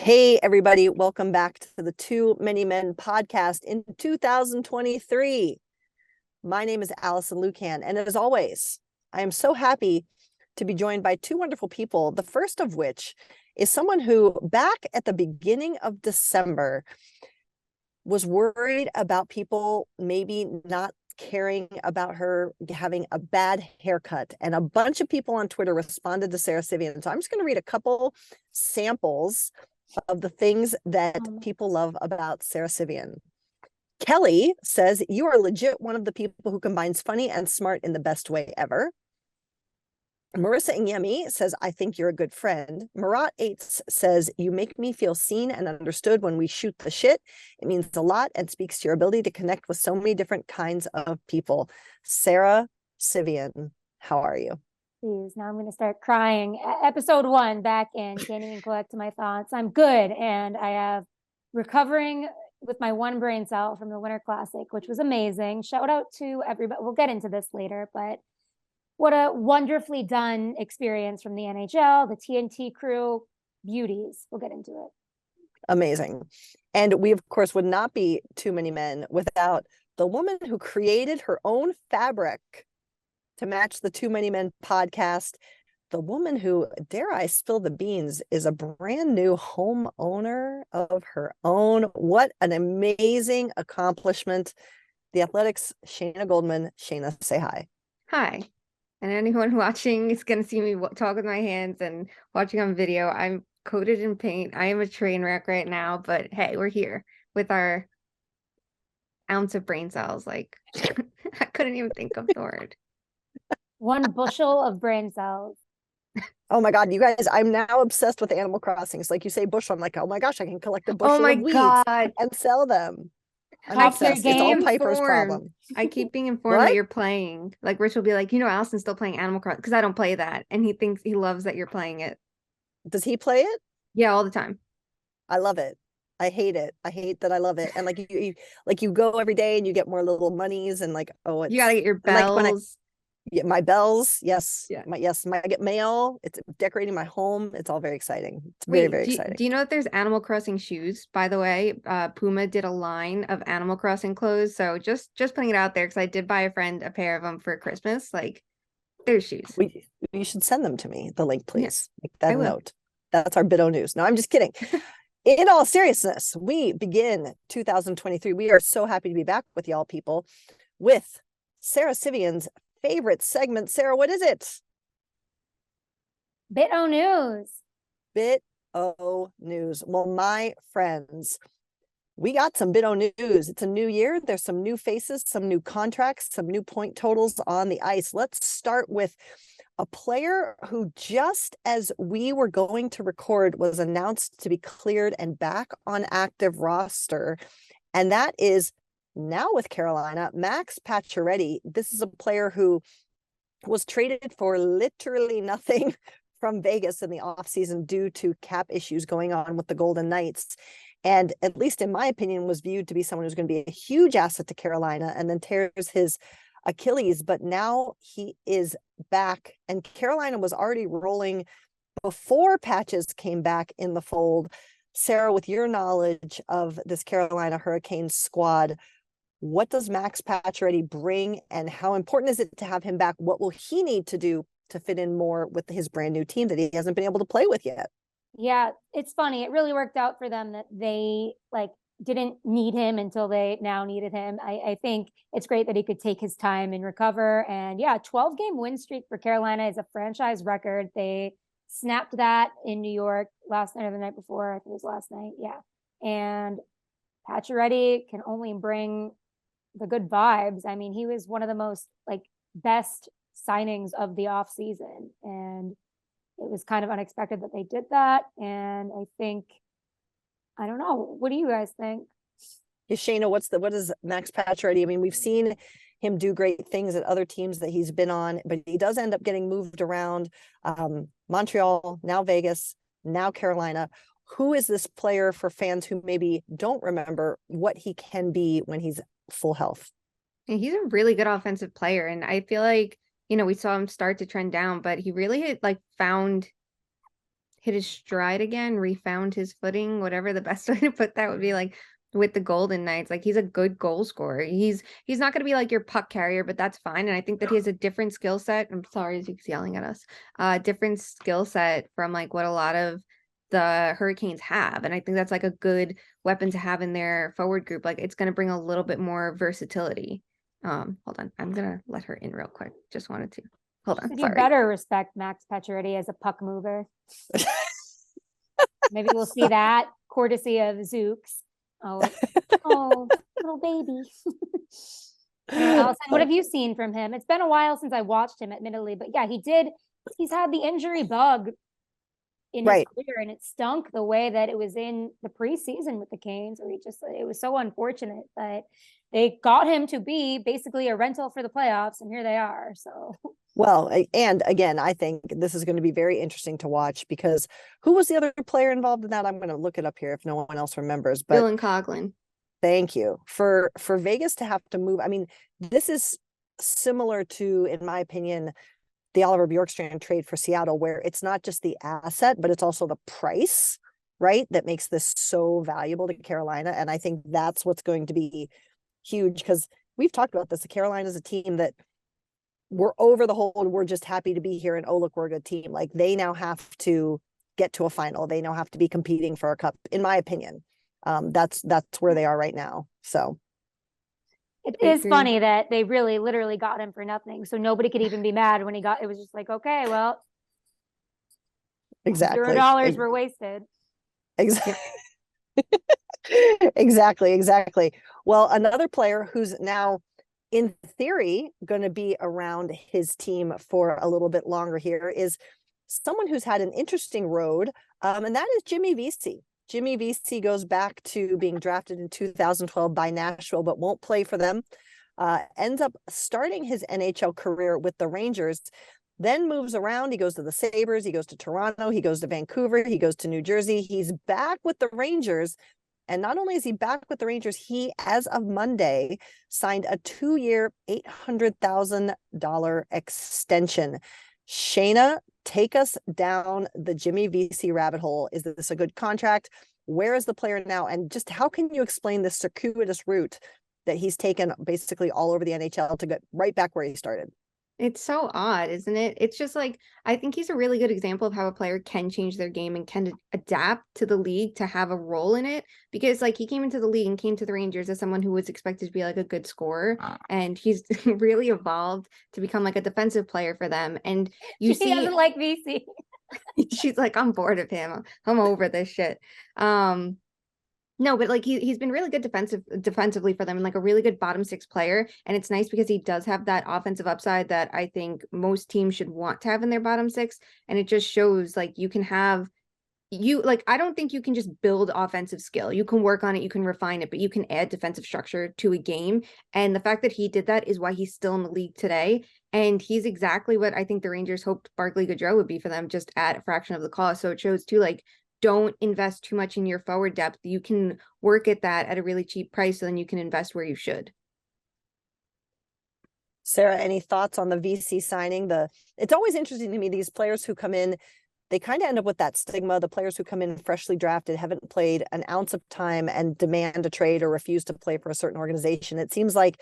Hey, everybody, welcome back to the Too Many Men podcast in 2023. My name is Allison Lucan, and as always, I am so happy to be joined by two wonderful people, the first of which is someone who, back at the beginning of December, was worried about people maybe not caring about her having a bad haircut. And a bunch of people on Twitter responded to Sarah Civian. So I'm just going to read a couple samples of the things that people love about Sarah Civian. Kelly says, you are legit one of the people who combines funny and smart in the best way ever. Marissa Inyemi says, I think you're a good friend. Marat Aites says, you make me feel seen and understood when we shoot the shit. It means a lot and speaks to your ability to connect with so many different kinds of people. Sarah Civian, how are you? Please, now I'm going to start crying. Episode 1, back in, can't even collect my thoughts. I'm good, and I have recovering with my one brain cell from the Winter Classic, which was amazing. Shout out to everybody. We'll get into this later, but what a wonderfully done experience from the NHL, the TNT crew, beauties. We'll get into it. Amazing. And we, of course, would not be Too Many Men without the woman who created her own fabric to match the Too Many Men podcast. The woman who, dare I spill the beans, is a brand new homeowner of her own. What an amazing accomplishment. The Athletics' Shayna Goldman. Shayna, say hi. Hi. And anyone watching is going to see me talk with my hands and watching on video. I'm coated in paint. I am a train wreck right now, but hey, we're here with our ounce of brain cells. Like, I couldn't even think of the word. 1 bushel of brain cells. Oh my God, you guys, I'm now obsessed with Animal Crossing. It's like you say bushel, I'm like, oh my gosh, I can collect a bushel of weeds and sell them. I'm obsessed. It's all Piper's problem. I keep being informed that you're playing. Like Rich will be like, Allison's still playing Animal Crossing because I don't play that. And he loves that you're playing it. Does he play it? Yeah, all the time. I love it. I hate it. I hate that I love it. And you go every day and you get more little monies and like, oh, you gotta get your bells. Like my bells, yes. Yeah. I get mail. It's decorating my home. It's all very exciting. It's very, very exciting. Do you know that there's Animal Crossing shoes, by the way? Puma did a line of Animal Crossing clothes. So just putting it out there because I did buy a friend a pair of them for Christmas. Like, there's shoes. You should send them to me, the link, please. Yeah, make that note. That's our Biddo news. No, I'm just kidding. In all seriousness, we begin 2023. We are so happy to be back with y'all people with Sarah Civian's favorite segment. Sarah, what is it? Bit-O news. Bit-O news. Well, my friends, we got some Bit-O news. It's a new year. There's some new faces, some new contracts, some new point totals on the ice. Let's start with a player who, just as we were going to record, was announced to be cleared and back on active roster. And that is now with Carolina, Max Pacioretty. This is a player who was traded for literally nothing from Vegas in the offseason due to cap issues going on with the Golden Knights. And at least in my opinion, was viewed to be someone who's going to be a huge asset to Carolina and then tears his Achilles. But now he is back, and Carolina was already rolling before Patches came back in the fold. Sarah, with your knowledge of this Carolina Hurricanes squad, what does Max Pacioretty bring, and how important is it to have him back? What will he need to do to fit in more with his brand new team that he hasn't been able to play with yet? Yeah, it's funny. It really worked out for them that they didn't need him until they now needed him. I think it's great that he could take his time and recover. And yeah, 12-game win streak for Carolina is a franchise record. They snapped that in New York last night or the night before. I think it was last night. Yeah. And Pacioretty can only bring the good vibes. I mean, he was one of the most best signings of the off season, and it was kind of unexpected that they did that. And I think, I don't know, what do you guys think? Yeah, Shayna, what is Max Pacioretty? I mean, we've seen him do great things at other teams that he's been on, but he does end up getting moved around. Montreal, now Vegas, now Carolina. Who is this player for fans who maybe don't remember what he can be when he's full health? And he's a really good offensive player. And I feel like, we saw him start to trend down, but he really had found hit his stride again, refound his footing, whatever the best way to put that would be, like with the Golden Knights. Like he's a good goal scorer. He's not going to be like your puck carrier, but that's fine. And I think that he has a different skill set. I'm sorry, Zeke's yelling at us. Different skill set from like what a lot of the Hurricanes have. And I think that's like a good weapon to have in their forward group. Like it's going to bring a little bit more versatility. Hold on. I'm going to let her in real quick. Just wanted to. Hold on. You Sorry. better respect Max Pacioretty as a puck mover. Maybe we'll see that courtesy of Zooks. Oh, little baby. Allison, what have you seen from him? It's been a while since I watched him, admittedly, but yeah, he's had the injury bug in his career, and it stunk the way that it was in the preseason with the Canes, where it was so unfortunate that they got him to be basically a rental for the playoffs, and here they are. So well, and again, I think this is going to be very interesting to watch, because who was the other player involved in that? I'm going to look it up here if no one else remembers. But Dylan Coughlin. Thank you. For Vegas to have to move. I mean, this is similar to, in my opinion, the Oliver Bjorkstrand trade for Seattle, where it's not just the asset, but it's also the price, right? That makes this so valuable to Carolina. And I think that's what's going to be huge, because we've talked about this. The Carolina is a team that we're over the whole, we're just happy to be here, and oh, look, we're a good team. Like they now have to get to a final. They now have to be competing for a cup, in my opinion. That's where they are right now. So it is funny that they really literally got him for nothing. So nobody could even be mad when he got, it was just like, okay, well, exactly. $0 were wasted. Exactly. Exactly. Well, another player who's now, in theory, going to be around his team for a little bit longer here is someone who's had an interesting road, and that is Jimmy Vesey. Jimmy Vesey goes back to being drafted in 2012 by Nashville, but won't play for them. Ends up starting his NHL career with the Rangers, then moves around. He goes to the Sabres, he goes to Toronto, he goes to Vancouver, he goes to New Jersey. He's back with the Rangers. And not only is he back with the Rangers, he, as of Monday, signed a 2-year, $800,000 extension. Shayna, take us down the Jimmy Vesey rabbit hole. Is this a good contract? Where is the player now? And just how can you explain this circuitous route that he's taken basically all over the NHL to get right back where he started? It's so odd, isn't it? It's just like, I think he's a really good example of how a player can change their game and can adapt to the league to have a role in it. Because like he came into the league and came to the Rangers as someone who was expected to be like a good scorer. And he's really evolved to become like a defensive player for them. And you she doesn't like VC. She's like, I'm bored of him. I'm over this shit. No, but like he's been really good defensively for them, and like a really good bottom six player. And it's nice because he does have that offensive upside that I think most teams should want to have in their bottom six. And it just shows like you can have I don't think you can just build offensive skill. You can work on it, you can refine it, but you can add defensive structure to a game. And the fact that he did that is why he's still in the league today. And he's exactly what I think the Rangers hoped Barclay Goodrow would be for them, just at a fraction of the cost. So it shows too, like, don't invest too much in your forward depth. You can work at that at a really cheap price, so then you can invest where you should. Sarah, any thoughts on the VC signing? It's always interesting to me, these players who come in, they kind of end up with that stigma. The players who come in freshly drafted, haven't played an ounce of time, and demand a trade or refuse to play for a certain organization. It seems like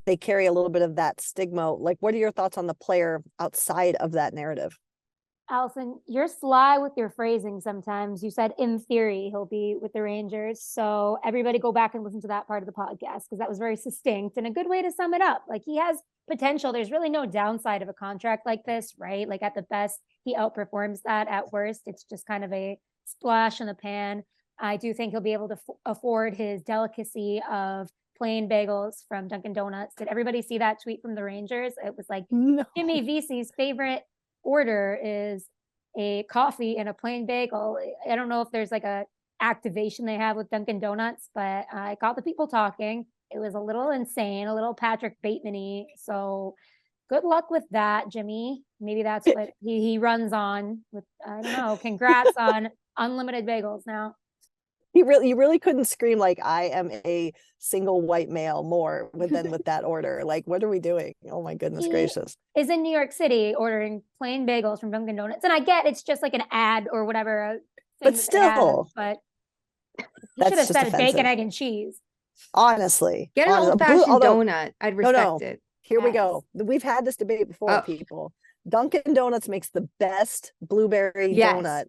they carry a little bit of that stigma. Like, what are your thoughts on the player outside of that narrative? Allison, you're sly with your phrasing sometimes. You said, in theory, he'll be with the Rangers. So everybody go back and listen to that part of the podcast, because that was very succinct and a good way to sum it up. Like, he has potential. There's really no downside of a contract like this, right? Like, at the best, he outperforms that. At worst, it's just kind of a splash in the pan. I do think he'll be able to afford his delicacy of plain bagels from Dunkin' Donuts. Did everybody see that tweet from the Rangers? It was like, no. Jimmy Vesey's favorite order is a coffee and a plain bagel. I don't know if there's like a activation they have with Dunkin' Donuts, but I got the people talking. It was a little insane, a little Patrick Bateman-y. So good luck with that, Jimmy. Maybe that's what he runs on with. I don't know. Congrats on unlimited bagels now. You really couldn't scream like I am a single white male more than with that order. Like, what are we doing? Oh my goodness He gracious. is in New York City ordering plain bagels from Dunkin' Donuts. And I get it's just like an ad or whatever, a thing But that they have, still, but he that's should have just said bacon, offensive. egg, and cheese. Honestly. Get an old-fashioned donut. I'd respect it. Here we Yes. go. We've had this debate before, Oh. people. Dunkin' Donuts makes the best blueberry Yes. donut,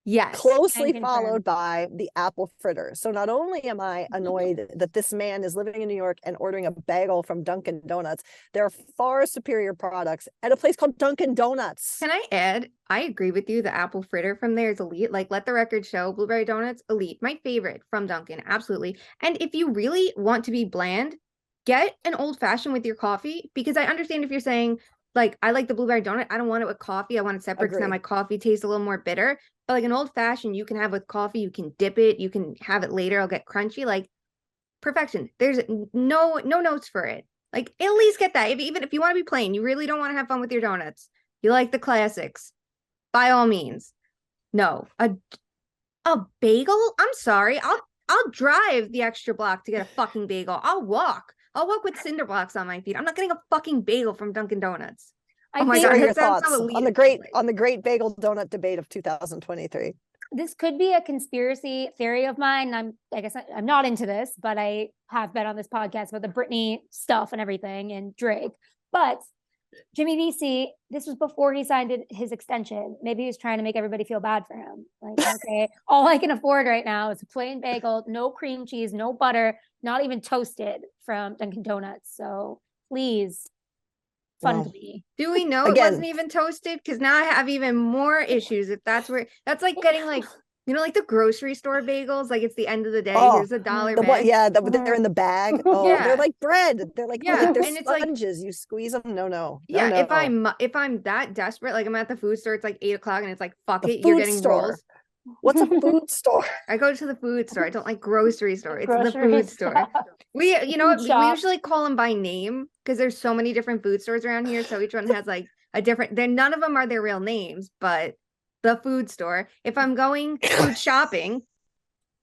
Yes. closely Can confirm. followed by the apple fritter. So not only am I annoyed that this man is living in New York and ordering a bagel from Dunkin' Donuts, there are far superior products at a place called Dunkin' Donuts. Can I add? I agree with you. The apple fritter from there is elite. Like, let the record show, blueberry donuts, elite. My favorite from Dunkin', absolutely. And if you really want to be bland, get an old fashioned with your coffee, because I understand if you're saying, like, I like the blueberry donut, I don't want it with coffee, I want it separate because now Agree. my coffee tastes a little more bitter. But like an old fashioned, you can have with coffee, you can dip it, you can have it later, I'll get crunchy, like perfection. There's no notes for it. Like, at least get that. Even if you want to be plain, you really don't want to have fun with your donuts, you like the classics, by all means. No, a bagel? I'm sorry. I'll drive the extra block to get a fucking bagel. I'll walk with cinder blocks on my feet. I'm not getting a fucking bagel from Dunkin' Donuts. I Oh my think What God, are your that sounds so thoughts elite. on the great bagel donut debate of 2023? this could be a conspiracy theory of mine. I guess I'm not into this, but I have been on this podcast about the Britney stuff and everything and Drake. But Jimmy VC, this was before he signed his extension. Maybe he was trying to make everybody feel bad for him. Like, okay, all I can afford right now is a plain bagel, no cream cheese, no butter, not even toasted from Dunkin' Donuts. So please fund Wow. me. Do we know Again. it wasn't even toasted? Because now I have even more issues. If that's like getting like, you know, like the grocery store bagels, like it's the end of the day. Oh, Here's $1 The bag. one, yeah, they're in the bag. Oh, Yeah. they're like bread. They're like Yeah, they're and it's like- sponges. You squeeze them. No. Yeah, no. if I'm that desperate, like I'm at the food store, it's like 8 o'clock, and it's like, fuck The it, you're food getting store. rolls. What's a food store? I go to the food store. I don't like grocery store. It's the Grocery food store. stuff. You know what? We Shop. usually call them by name because there's so many different food stores around here. So each one has like a different. Then none of them are their real names, but the food store. If I'm going food shopping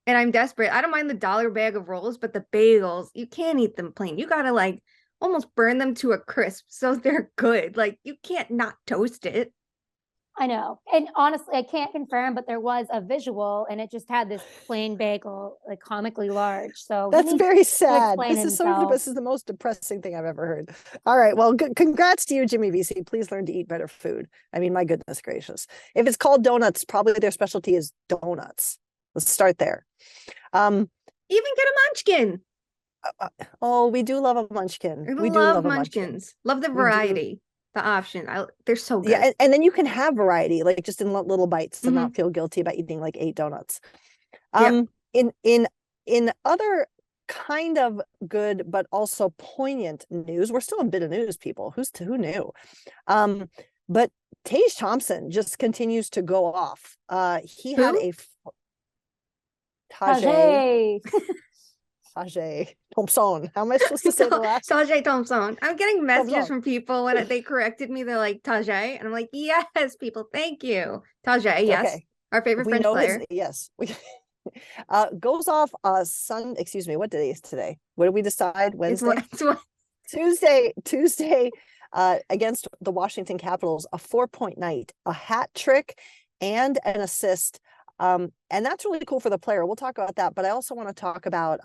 and I'm desperate, I don't mind the $1 bag of rolls, but the bagels, you can't eat them plain. You gotta like almost burn them to a crisp so they're good. Like, you can't not toast it. I know. And honestly, I can't confirm, but there was a visual and it just had this plain bagel, like comically large. So he That's needs very to sad. explain himself. This is the most depressing thing I've ever heard. All right. Well, congrats to you, Jimmy VC. Please learn to eat better food. I mean, my goodness gracious. If it's called donuts, probably their specialty is donuts. Let's start there. Even get a munchkin. Oh, we do love a munchkin. We do love love a munchkin. munchkins. Love the We do. variety, the option. They're so good. Yeah, and then you can have variety, like just in little bites, and Mhm. not feel guilty about eating like 8 donuts. Yep. In other kind of good but also poignant news, we're still in bit of news, people. Who knew? But Tage Thompson just continues to go off. He had Who? Tage Tajay. Thompson. How am I supposed to say the last? Tajay Thompson. I'm getting messages Thompson. from people when they corrected me. They're like, Tajay. And I'm like, yes, people, thank you. Tajay, yes. Okay. Our favorite We French know player. yes. Goes off excuse me, what day is today? What did we decide? Wednesday? It's what Tuesday against the Washington Capitals, a 4-point night, a hat trick and an assist. And that's really cool for the player. We'll talk about that, but I also want to talk about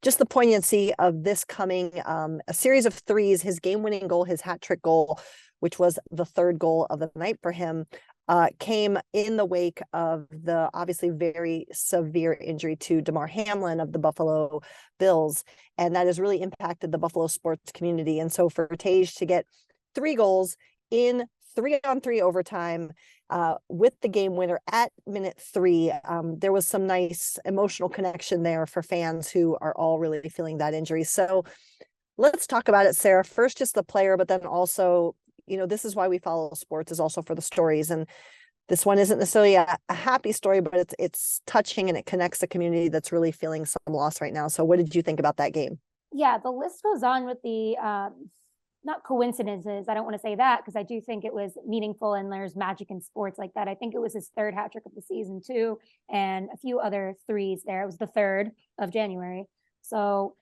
just the poignancy of this coming a series of threes, his game-winning goal, his hat trick goal, which was the third goal of the night for him, came in the wake of the obviously very severe injury to DeMar Hamlin of the Buffalo Bills. And that has really impacted the Buffalo sports community. And so for Tage to get 3 goals in 3-on-3 overtime with the game winner at minute 3, there was some nice emotional connection there for fans who are all really feeling that injury. So let's talk about it, Sarah. First, just the player, but then also, you know, this is why we follow sports, is also for the stories. And this one isn't necessarily a happy story, but it's touching and it connects a community that's really feeling some loss right now. So what did you think about that game? Yeah, the list goes on with the not coincidences. I don't want to say that, because I do think it was meaningful and there's magic in sports like that. I think it was his third hat trick of the season too, and a few other threes there. It was the 3rd of January. So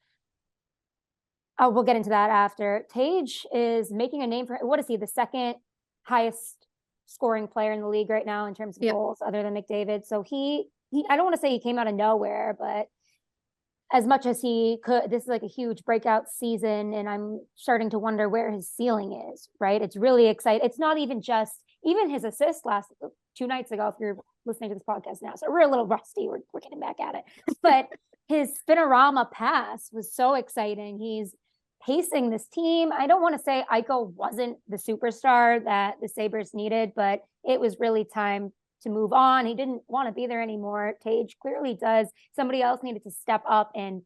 we'll get into that after. Tage is making a name for, what is he, the second highest scoring player in the league right now in terms of goals, other than McDavid. So he I don't want to say he came out of nowhere, but as much as he could, this is like a huge breakout season, and I'm starting to wonder where his ceiling is, right? It's really exciting. It's not even just, even his assist last 2 nights ago, if you're listening to this podcast now, so we're a little rusty, we're getting back at it, but his spinorama pass was so exciting. He's pacing this team. I don't want to say Eichel wasn't the superstar that the Sabres needed, but it was really time to move on. He didn't want to be there anymore. Tage clearly does. Somebody else needed to step up and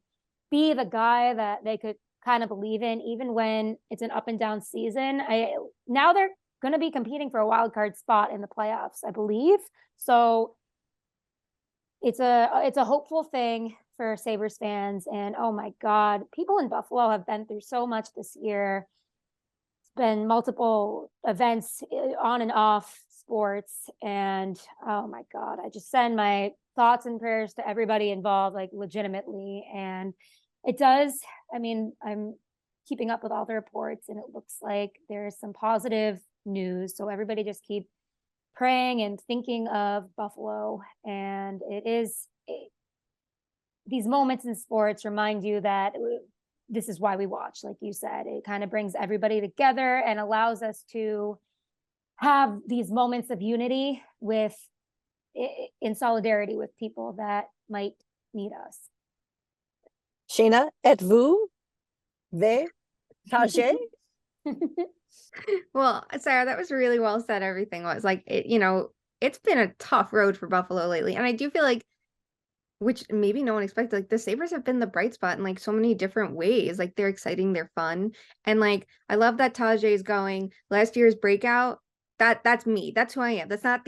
be the guy that they could kind of believe in, even when it's an up and down season. Now they're going to be competing for a wild card spot in the playoffs, I believe. So it's a hopeful thing for Sabres fans. And oh my God, people in Buffalo have been through so much this year. It's been multiple events on and off sports. And oh my God, I just send my thoughts and prayers to everybody involved, like legitimately. And it does, I mean, I'm keeping up with all the reports and it looks like there's some positive news. So everybody just keep praying and thinking of Buffalo. And these moments in sports remind you that this is why we watch. Like you said, it kind of brings everybody together and allows us to have these moments of unity in solidarity with people that might need us. Sheena, êtes-vous Tage? Well, Sarah, that was really well said. Everything was like, it's been a tough road for Buffalo lately. And I do feel like, which maybe no one expected, like the Sabres have been the bright spot in like so many different ways. Like they're exciting, they're fun. And like, I love that Tage is going last year's breakout. That's me. That's who I am. That's not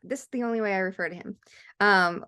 this is the only way I refer to him.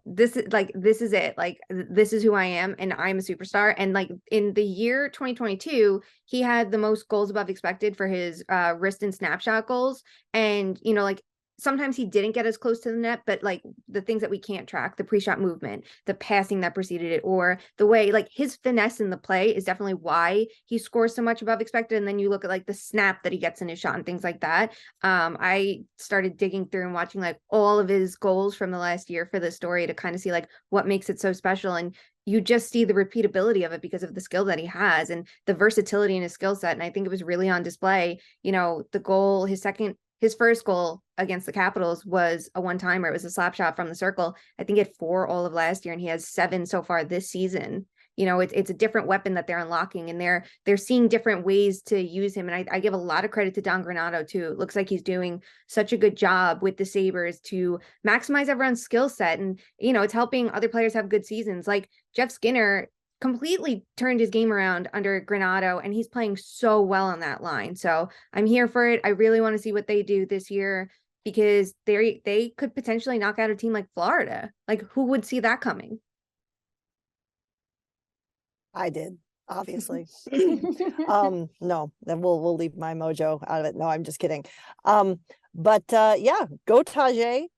This is it. Like, this is who I am, and I'm a superstar. And like in the year 2022, he had the most goals above expected for his wrist and snapshot goals. And like sometimes he didn't get as close to the net, but like the things that we can't track, the pre-shot movement, the passing that preceded it, or the way like his finesse in the play is definitely why he scores so much above expected. And then you look at like the snap that he gets in his shot and things like that. I started digging through and watching like all of his goals from the last year for this story to kind of see like what makes it so special. And you just see the repeatability of it because of the skill that he has and the versatility in his skill set. And I think it was really on display. The goal, his first goal against the Capitals was a one-timer. It was a slap shot from the circle. I think he had 4 all of last year, and he has 7 so far this season. It's a different weapon that they're unlocking, and they're seeing different ways to use him. And I give a lot of credit to Don Granato too. It looks like he's doing such a good job with the Sabres to maximize everyone's skill set. And, it's helping other players have good seasons. Like Jeff Skinner completely turned his game around under Granato, and he's playing so well on that line. So I'm here for it. I really want to see what they do this year, because they could potentially knock out a team like Florida. Like, who would see that coming? I did, obviously. No, then we'll leave my mojo out of it. No, I'm just kidding. But yeah, go Tage.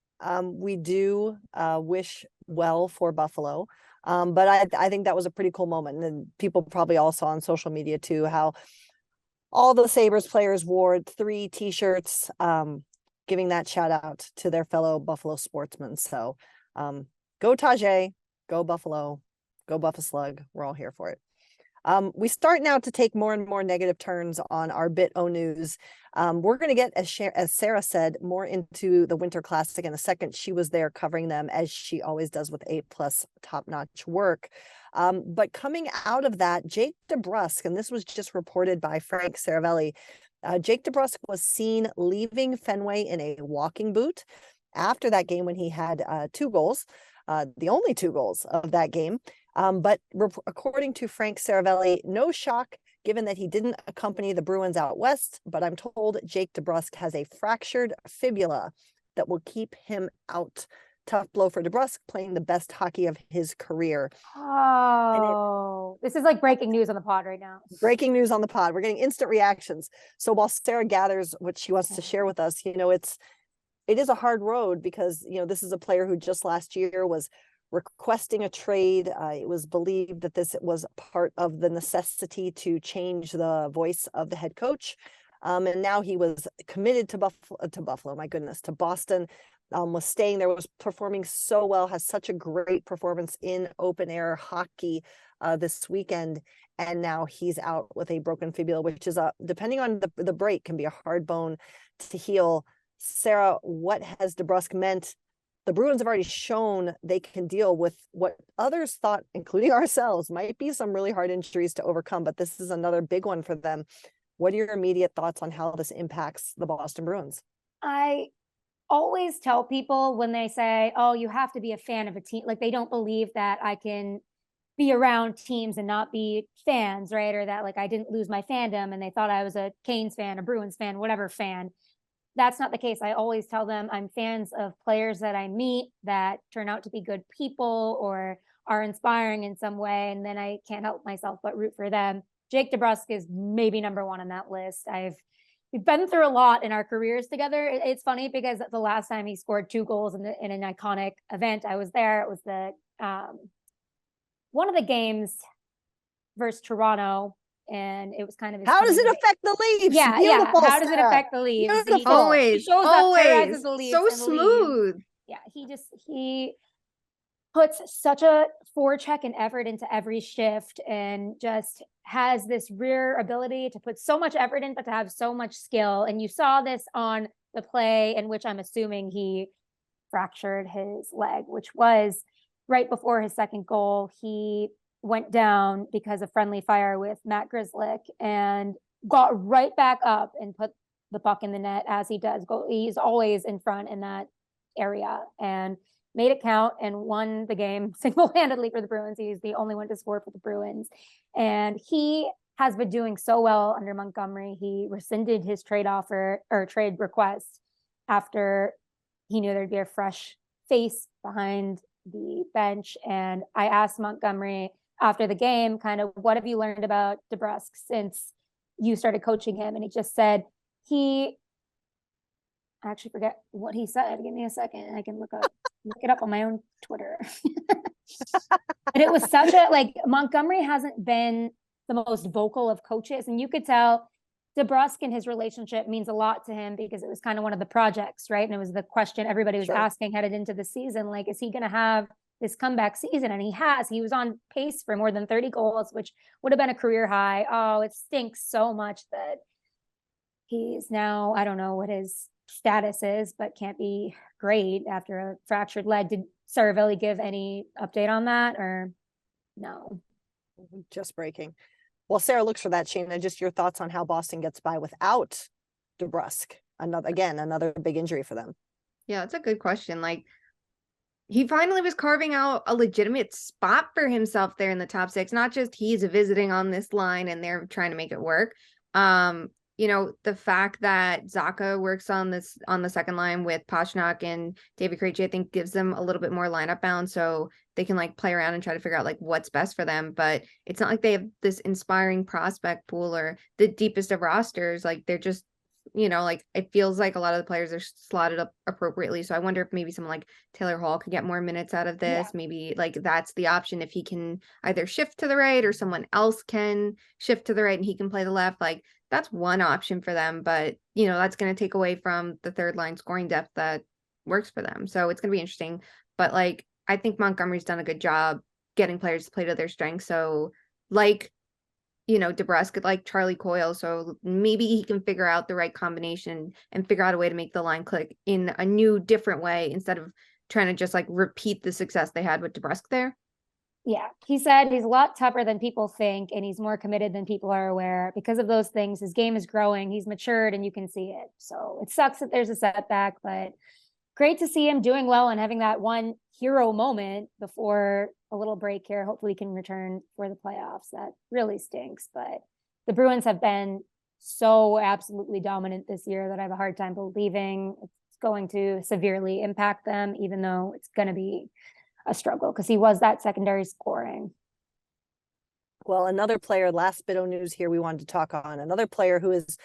We do wish well for Buffalo. But I think that was a pretty cool moment. And people probably all saw on social media too how all the Sabres players wore 3 t-shirts, giving that shout out to their fellow Buffalo sportsmen. So go Tage, go Buffalo, go Buffa Slug. We're all here for it. We start now to take more and more negative turns on our BitO news. We're going to get, as Sarah said, more into the Winter Classic in a second. She was there covering them, as she always does, with A+ top-notch work. But coming out of that, Jake DeBrusk, and this was just reported by Frank Saravelli, Jake DeBrusk was seen leaving Fenway in a walking boot after that game when he had 2 goals, the only 2 goals of that game. But according to Frank Saravelli, no shock given that he didn't accompany the Bruins out west, but I'm told Jake DeBrusk has a fractured fibula that will keep him out tough blow for DeBrusk, playing the best hockey of his career. Oh, this is like breaking news on the pod right now. Breaking news on the pod. We're getting instant reactions. So while Sarah gathers what she wants to share with us, you know, it is a hard road because, you know, this is a player who just last year was requesting a trade. It was believed that this was part of the necessity to change the voice of the head coach. And now he was committed to Buffalo, my goodness, to Boston, was staying there, was performing so well, has such a great performance in open air hockey this weekend. And now he's out with a broken fibula, which is depending on the break, can be a hard bone to heal. Sarah, what has DeBrusk meant? The Bruins have already shown they can deal with what others thought, including ourselves, might be some really hard injuries to overcome, but this is another big one for them. What are your immediate thoughts on how this impacts the Boston Bruins? I always tell people when they say, oh, you have to be a fan of a team, like they don't believe that I can be around teams and not be fans, right? Or that like I didn't lose my fandom and they thought I was a Canes fan, a Bruins fan, whatever fan. That's not the case. I always tell them I'm fans of players that I meet that turn out to be good people or are inspiring in some way. And then I can't help myself but root for them. Jake DeBrusk is maybe number one on that list. We've been through a lot in our careers together. It's funny because the last time he scored 2 goals in an iconic event, I was there. It was the one of the games versus Toronto, and it was kind of how does it affect the Leafs? Yeah, beautiful, how does it Sarah. affect the Leafs? Beautiful. Always, he shows always up as the Leafs so and smooth. leaves. Yeah, he puts such a forecheck and effort into every shift and just has this rare ability to put so much effort in, but to have so much skill. And you saw this on the play in which I'm assuming he fractured his leg, which was right before his second goal. He went down because of friendly fire with Matt Grzelcyk and got right back up and put the puck in the net as he does. He's always in front in that area and made it count and won the game single-handedly for the Bruins. He's the only one to score for the Bruins. And he has been doing so well under Montgomery. He rescinded his trade offer or trade request after he knew there'd be a fresh face behind the bench. And I asked Montgomery after the game, kind of, what have you learned about DeBrusk since you started coaching him? And he just said, I actually forget what he said. Give me a second. I can look it up on my own Twitter. But it was such a, like, Montgomery hasn't been the most vocal of coaches. And you could tell DeBrusk and his relationship means a lot to him because it was kind of one of the projects, right? And it was the question everybody was asking headed into the season, like, is he going to have this comeback season? And he was on pace for more than 30 goals, which would have been a career high. Oh, it stinks so much that he's now, I don't know what his status is, but can't be great after a fractured leg. Did Saravelli give any update on that or no? Just breaking. Well, Sarah looks for that, Shayna. Just your thoughts on how Boston gets by without DeBrusk. Another big injury for them. Yeah, that's a good question. Like, he finally was carving out a legitimate spot for himself there in the top 6. Not just he's visiting on this line and they're trying to make it work. You know, the fact that Zacha works on the second line with Pastrnak and David Krejci, I think gives them a little bit more lineup bound, so they can like play around and try to figure out like what's best for them. But it's not like they have this inspiring prospect pool or the deepest of rosters. Like, they're just, you know, like, it feels like a lot of the players are slotted up appropriately. So I wonder if maybe someone like Taylor Hall could get more minutes out of this. Yeah. Maybe like that's the option, if he can either shift to the right or someone else can shift to the right and he can play the left. Like, that's one option for them, but you know, that's going to take away from the third line scoring depth that works for them. So it's going to be interesting. But like, I think Montgomery's done a good job getting players to play to their strengths. So like, you know, DeBrusk, like Charlie Coyle. So maybe he can figure out the right combination and figure out a way to make the line click in a new, different way instead of trying to just like repeat the success they had with DeBrusk there. Yeah, he said he's a lot tougher than people think, and he's more committed than people are aware. Because of those things, his game is growing. He's matured, and you can see it. So it sucks that there's a setback, but great to see him doing well and having that one hero moment before a little break here. Hopefully he can return for the playoffs. That really stinks, but the Bruins have been so absolutely dominant this year that I have a hard time believing it's going to severely impact them, even though it's going to be a struggle because he was that secondary scoring. Well, another player, last bit of news here we wanted to talk on, another player who is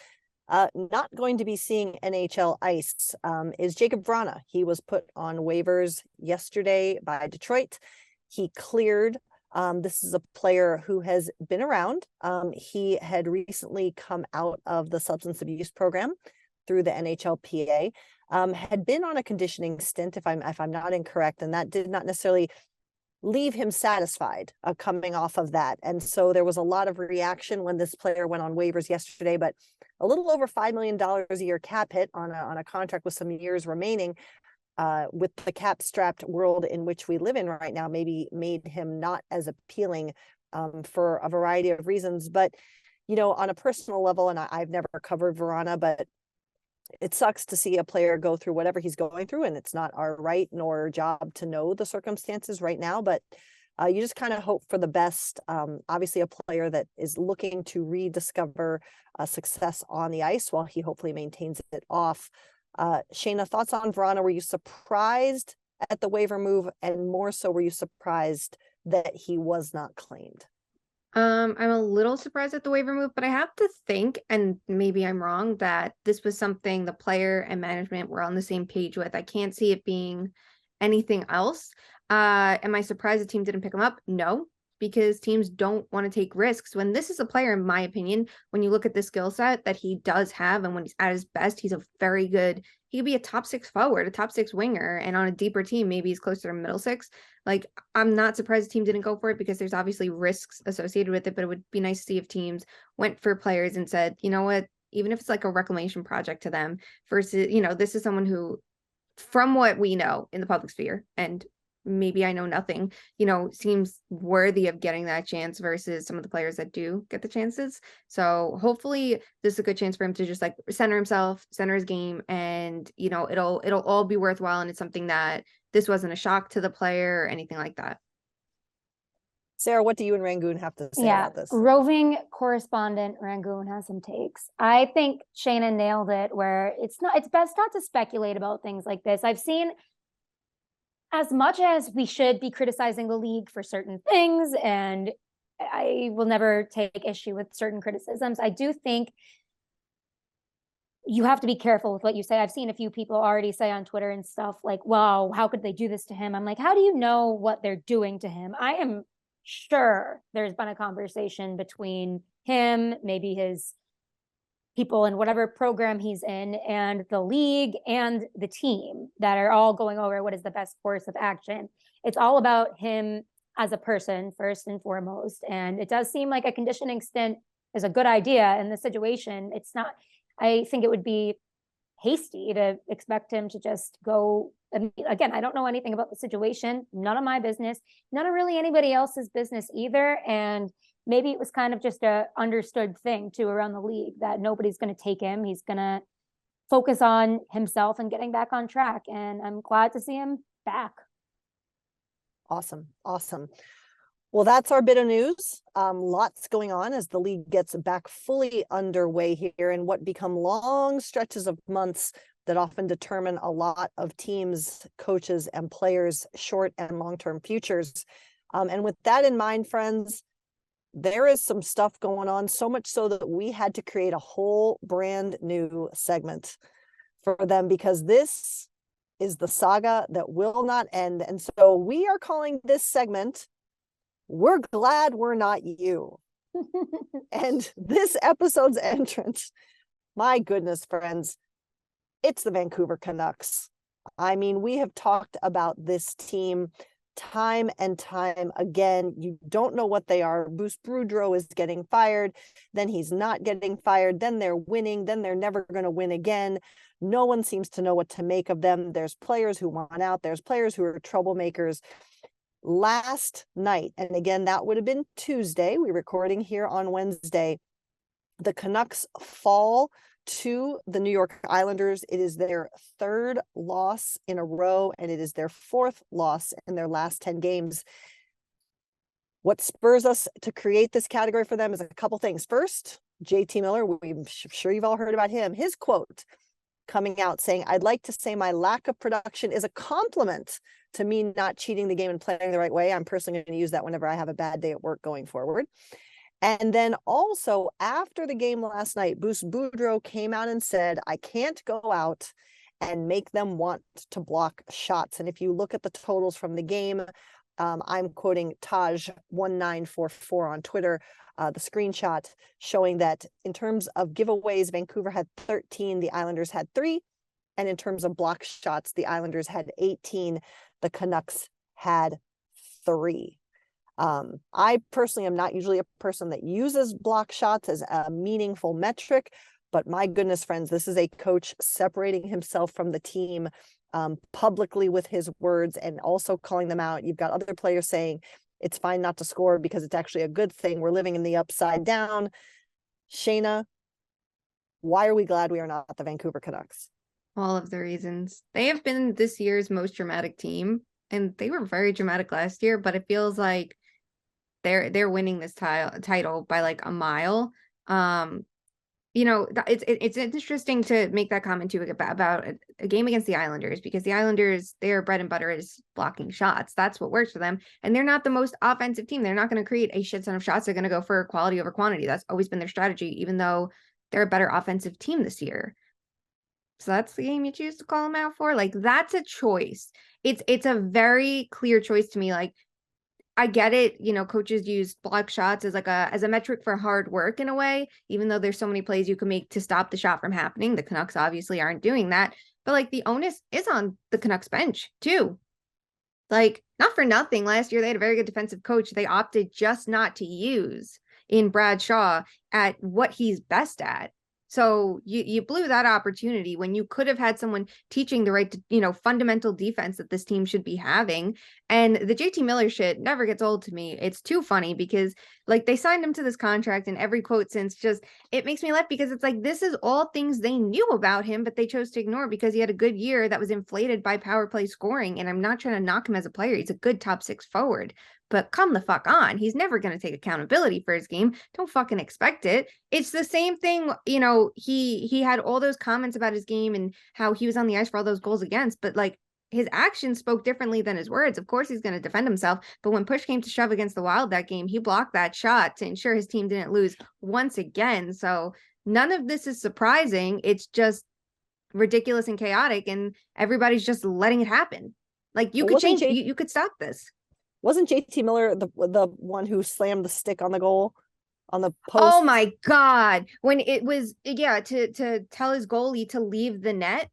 not going to be seeing NHL ice is Jakub Vrana. He was put on waivers yesterday by Detroit. He cleared. This is a player who has been around. He had recently come out of the substance abuse program through the NHLPA, had been on a conditioning stint, if I'm not incorrect, and that did not necessarily leave him satisfied coming off of that. And so there was a lot of reaction when this player went on waivers yesterday, but a little over $5 million a year cap hit on a contract with some years remaining. With the cap-strapped world in which we live in right now, maybe made him not as appealing for a variety of reasons. But, you know, on a personal level, and I've never covered Vrana, but it sucks to see a player go through whatever he's going through, and it's not our right nor job to know the circumstances right now, but you just kind of hope for the best. Obviously, a player that is looking to rediscover success on the ice while he hopefully maintains it off. Shayna, thoughts on Vrana? Were you surprised at the waiver move, and more so, were you surprised that he was not claimed? I'm a little surprised at the waiver move, but I have to think, and maybe I'm wrong, that this was something the player and management were on the same page with. I can't see it being anything else. Am I surprised the team didn't pick him up? No, because teams don't want to take risks. When this is a player, in my opinion, when you look at the skill set that he does have, and when he's at his best, he's a very good, he could be a top 6 forward, a top 6 winger, and on a deeper team, maybe he's closer to middle 6. Like, I'm not surprised the team didn't go for it because there's obviously risks associated with it, but it would be nice to see if teams went for players and said, you know what, even if it's like a reclamation project to them versus, you know, this is someone who, from what we know in the public sphere, and maybe I know nothing, you know, seems worthy of getting that chance versus some of the players that do get the chances. So hopefully this is a good chance for him to just like center himself, center his game, and, you know, it'll all be worthwhile. And it's something that this wasn't a shock to the player or anything like that. Sarah, what do you and Rangoon have to say about this? Roving correspondent Rangoon has some takes. I think Shayna nailed it where it's best not to speculate about things like this. I've seen, as much as we should be criticizing the league for certain things, and I will never take issue with certain criticisms, I do think you have to be careful with what you say. I've seen a few people already say on Twitter and stuff like, wow, how could they do this to him? I'm like, how do you know what they're doing to him? I am sure there's been a conversation between him, maybe his people in whatever program he's in, and the league and the team that are all going over what is the best course of action. It's all about him as a person first and foremost. And it does seem like a conditioning stint is a good idea in the situation. It's not, I think it would be hasty to expect him to just go. Again, I don't know anything about the situation, none of my business, none of really anybody else's business either. And maybe it was kind of just a understood thing too around the league that nobody's going to take him. He's going to focus on himself and getting back on track. And I'm glad to see him back. Awesome. Well, that's our bit of news. Lots going on as the league gets back fully underway here in what become long stretches of months that often determine a lot of teams, coaches, and players' short and long-term futures. And with that in mind, friends, there is some stuff going on, so much so that we had to create a whole brand new segment for them because this is the saga that will not end. And so we are calling this segment, We're Glad We're Not You. And this episode's entrance, my goodness, friends, it's the Vancouver Canucks. I mean, we have talked about this team time and time again. You don't know what they are. Boudreau is getting fired, then he's not getting fired, then they're winning, then they're never going to win again. No one seems to know what to make of them. There's players who want out. There's players who are troublemakers. Last night, and again, that would have been Tuesday, we're recording here on Wednesday, the Canucks fall to the New York Islanders. It is their 3rd loss in a row, and it is their 4th loss in their last 10 games. What spurs us to create this category for them is a couple things. First, JT Miller, I'm sure you've all heard about him. His quote, coming out saying, I'd like to say my lack of production is a compliment to me not cheating the game and playing the right way. I'm personally going to use that whenever I have a bad day at work going forward. And then also after the game last night, Boudreau came out and said, I can't go out and make them want to block shots. And if you look at the totals from the game, I'm quoting Taj1944 on Twitter, the screenshot showing that in terms of giveaways, Vancouver had 13, the Islanders had 3. And in terms of block shots, the Islanders had 18, the Canucks had 3. I personally am not usually a person that uses block shots as a meaningful metric, but my goodness, friends, this is a coach separating himself from the team publicly with his words and also calling them out. You've got other players saying it's fine not to score because it's actually a good thing. We're living in the upside down. Shayna, why are we glad we are not the Vancouver Canucks? All of the reasons. They have been this year's most dramatic team, and they were very dramatic last year, but it feels like they're winning this title by like a mile. You know, it's interesting to make that comment too about a game against the Islanders, because the Islanders, their bread and butter is blocking shots. That's what works for them. And they're not the most offensive team. They're not going to create a shit ton of shots. They're going to go for quality over quantity. That's always been their strategy, even though they're a better offensive team this year. So that's the game you choose to call them out for. Like, that's a choice. It's a very clear choice to me. Like, I get it. You know, coaches use block shots as as a metric for hard work in a way, even though there's so many plays you can make to stop the shot from happening. The Canucks obviously aren't doing that, but like the onus is on the Canucks bench too. Like, not for nothing, last year they had a very good defensive coach they opted just not to use in Brad Shaw at what he's best at. So you blew that opportunity when you could have had someone teaching the right, fundamental defense that this team should be having. And the JT Miller shit never gets old to me. It's too funny because like they signed him to this contract, and every quote since it makes me laugh because it's like, this is all things they knew about him, but they chose to ignore because he had a good year that was inflated by power play scoring. And I'm not trying to knock him as a player. He's a good top 6 forward. But come the fuck on. He's never going to take accountability for his game. Don't fucking expect it. It's the same thing. He had all those comments about his game and how he was on the ice for all those goals against, but like his actions spoke differently than his words. Of course, he's going to defend himself. But when push came to shove against the Wild that game, he blocked that shot to ensure his team didn't lose once again. So none of this is surprising. It's just ridiculous and chaotic, and everybody's just letting it happen. Like, you could change, you could stop this. Wasn't JT Miller the one who slammed the stick on the goal on the post? Oh my God. When it was, to tell his goalie to leave the net,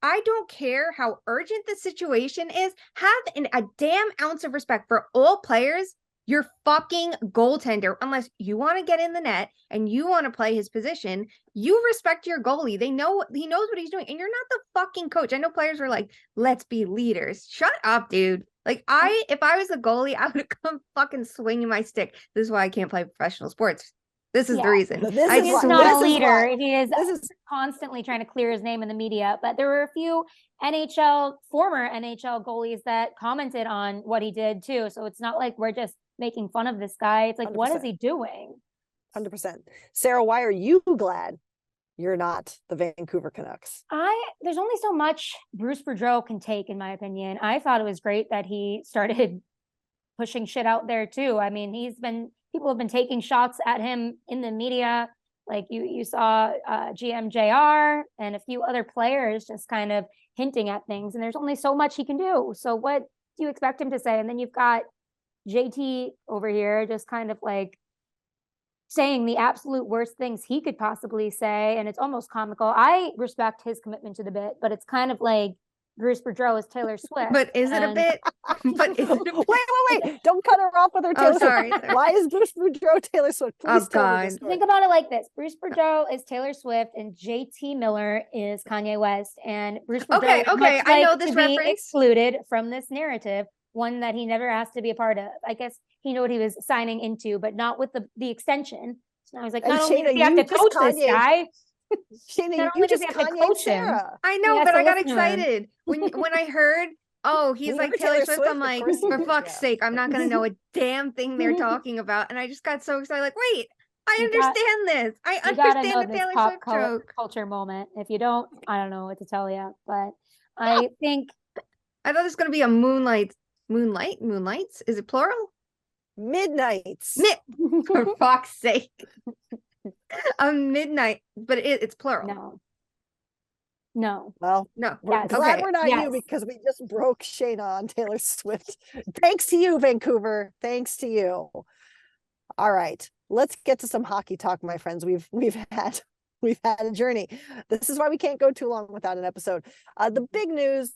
I don't care how urgent the situation is, have a damn ounce of respect for all players. Your fucking goaltender, unless you want to get in the net and you want to play his position, you respect your goalie. He knows what he's doing, and you're not the fucking coach. I know players were like, let's be leaders. Shut up, dude. Like, if I was a goalie, I would have come fucking swinging my stick. This is why I can't play professional sports. This is the reason. He's not a leader. He is constantly trying to clear his name in the media. But there were a few former NHL goalies that commented on what he did too. So it's not like we're just making fun of this guy. It's like, 100%. What is he doing? 100%. Sarah, why are you glad you're not the Vancouver Canucks? There's only so much Bruce Boudreau can take, in my opinion. I thought it was great that he started pushing shit out there too. I mean, people have been taking shots at him in the media. Like you saw GM JR and a few other players just kind of hinting at things, and there's only so much he can do. So what do you expect him to say? And then you've got JT over here just kind of like saying the absolute worst things he could possibly say, and it's almost comical. I respect his commitment to the bit, but it's kind of like Bruce Boudreau is Taylor Swift. But is it a bit? Wait! Don't cut her off with her Taylor Swift. Why is Bruce Boudreau Taylor Swift? Please tell me this story. Think about it like this: Bruce Boudreau is Taylor Swift, and JT Miller is Kanye West. And Bruce Boudreau, okay, I know this reference. Be excluded from this narrative, one that he never asked to be a part of. I guess he knew what he was signing into, but not with the extension. So now he's like, not only does he have to coach this guy, Shayna, you just Kanye Sarah. I know, but I got excited when I heard, he's like Taylor Swift. I'm like, for fuck's sake, I'm not gonna know a damn thing they're talking about. And I just got so excited, like, wait, I understand this. I understand the Taylor Swift joke. Culture moment. If you don't, I don't know what to tell you. But I think I thought it was going to be a moonlights. Is it plural? Midnights. For fuck's sake. A midnight, but it's plural. No. Well, no. We're glad we're not you, because we just broke Shayna on Taylor Swift. Thanks to you, Vancouver. Thanks to you. All right, let's get to some hockey talk, my friends. We've had a journey. This is why we can't go too long without an episode. The big news,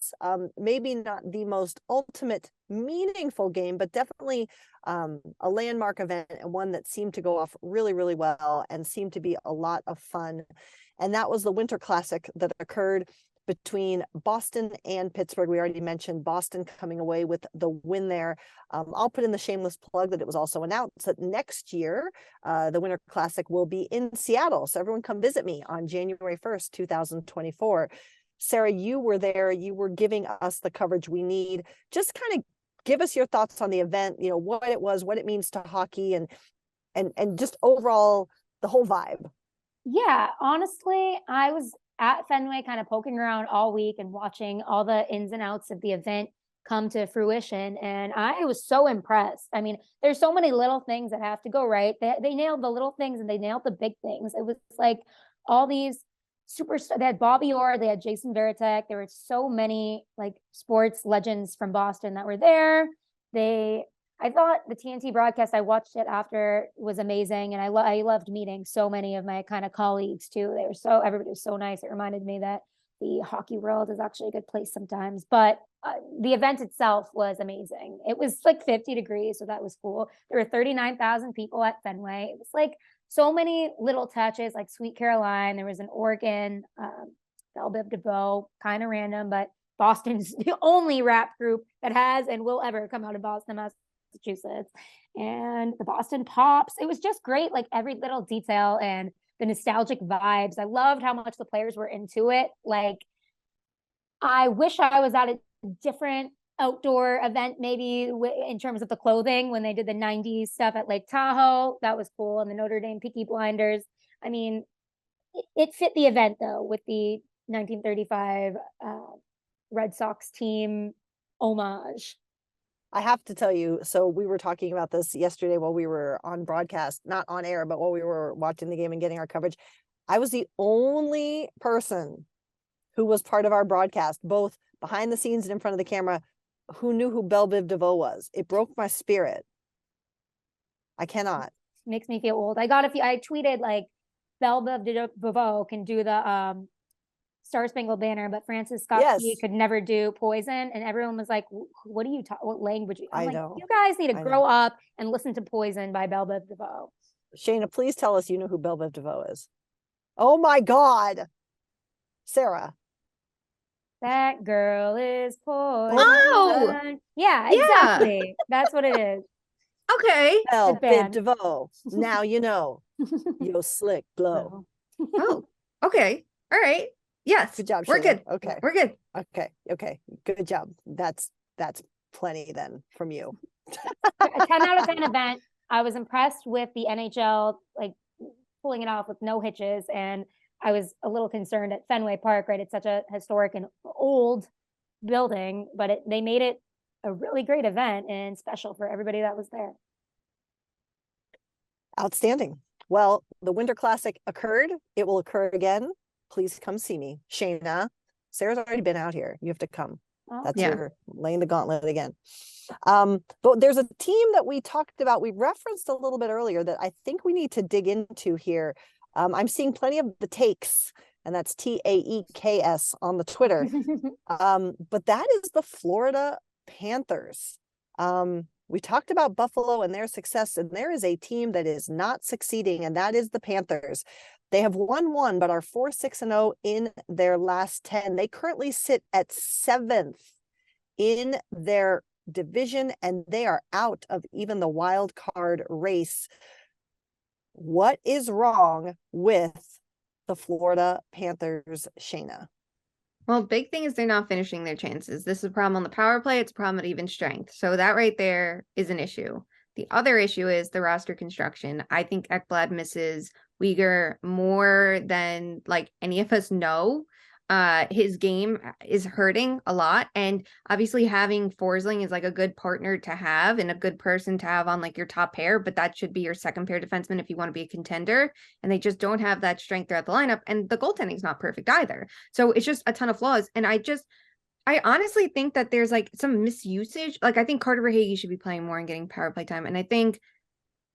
maybe not the most ultimate meaningful game, but definitely a landmark event, and one that seemed to go off really, really well and seemed to be a lot of fun. And that was the Winter Classic that occurred between Boston and Pittsburgh. We already mentioned Boston coming away with the win there. I'll put in the shameless plug that it was also announced that next year, the Winter Classic will be in Seattle. So everyone come visit me on January 1st, 2024. Sarah, you were there. You were giving us the coverage we need. Just kind of give us your thoughts on the event, what it was, what it means to hockey, and just overall the whole vibe. Yeah, honestly, I was at Fenway kind of poking around all week and watching all the ins and outs of the event come to fruition. And I was so impressed. I mean, there's so many little things that have to go right. They nailed the little things and they nailed the big things. It was like all these superstars. They had Bobby Orr, they had Jason Varitek. There were so many like sports legends from Boston that were there. I thought the TNT broadcast, I watched it after, was amazing. And I loved meeting so many of my kind of colleagues too. Everybody was so nice. It reminded me that the hockey world is actually a good place sometimes. But the event itself was amazing. It was like 50 degrees, so that was cool. There were 39,000 people at Fenway. It was like so many little touches, like Sweet Caroline. There was an organ, Bel Biv DeVoe, kind of random, but Boston's the only rap group that has and will ever come out of Boston, Massachusetts. And the Boston Pops. It was just great, like every little detail and the nostalgic vibes. I loved how much the players were into it. Like, I wish I was at a different outdoor event, maybe in terms of the clothing, when they did the 90s stuff at Lake Tahoe. That was cool. And the Notre Dame Peaky Blinders. I mean, it fit the event though, with the 1935 Red Sox team homage. I have to tell you, so we were talking about this yesterday while we were on broadcast, not on air, but while we were watching the game and getting our coverage. I was the only person who was part of our broadcast, both behind the scenes and in front of the camera, who knew who Bel Biv DeVoe was. It broke my spirit. I cannot. Makes me feel old. I tweeted like Bel Biv DeVoe can do the Star Spangled Banner, but Francis Scott Key could never do Poison. And everyone was like, what are you talking? What language? I'm like, you guys need to grow up and listen to Poison by Bel Biv DeVoe. Shayna, please tell us you know who Bel Biv DeVoe is. Oh my God. Sarah. That girl is poison. Oh! Yeah, exactly. That's what it is. Okay. Bel Biv DeVoe. Now you know. Yo slick blow. Oh, okay. All right. Yes. Good job, We're Shayna. good. Okay. We're good. Okay. Good job. That's plenty then from you. A 10 out of 10 event. I was impressed with the NHL, like pulling it off with no hitches. And I was a little concerned at Fenway Park, right? It's such a historic and old building, but they made it a really great event and special for everybody that was there. Outstanding. Well, the Winter Classic occurred. It will occur again. Please come see me. Shayna, Sarah's already been out here. You have to come. That's your laying the gauntlet again. But there's a team that we talked about, we referenced a little bit earlier, that I think we need to dig into here. I'm seeing plenty of the takes, and that's TAEKS on the Twitter. But that is the Florida Panthers. We talked about Buffalo and their success, and there is a team that is not succeeding, and that is the Panthers. They have won one, but are 4-6-0 in their last 10. They currently sit at 7th in their division, and they are out of even the wild card race. What is wrong with the Florida Panthers, Shayna? Well, big thing is they're not finishing their chances. This is a problem on the power play. It's a problem at even strength. So that right there is an issue. The other issue is the roster construction. I think Ekblad misses Uyghur more than like any of us know. His game is hurting a lot, and obviously having Forsling is like a good partner to have and a good person to have on like your top pair, but that should be your second pair defenseman if you want to be a contender, and they just don't have that strength throughout the lineup, and the goaltending is not perfect either. So it's just a ton of flaws, and I honestly think that there's like some misusage. Like I think Carter Verhaeghe should be playing more and getting power play time, and I think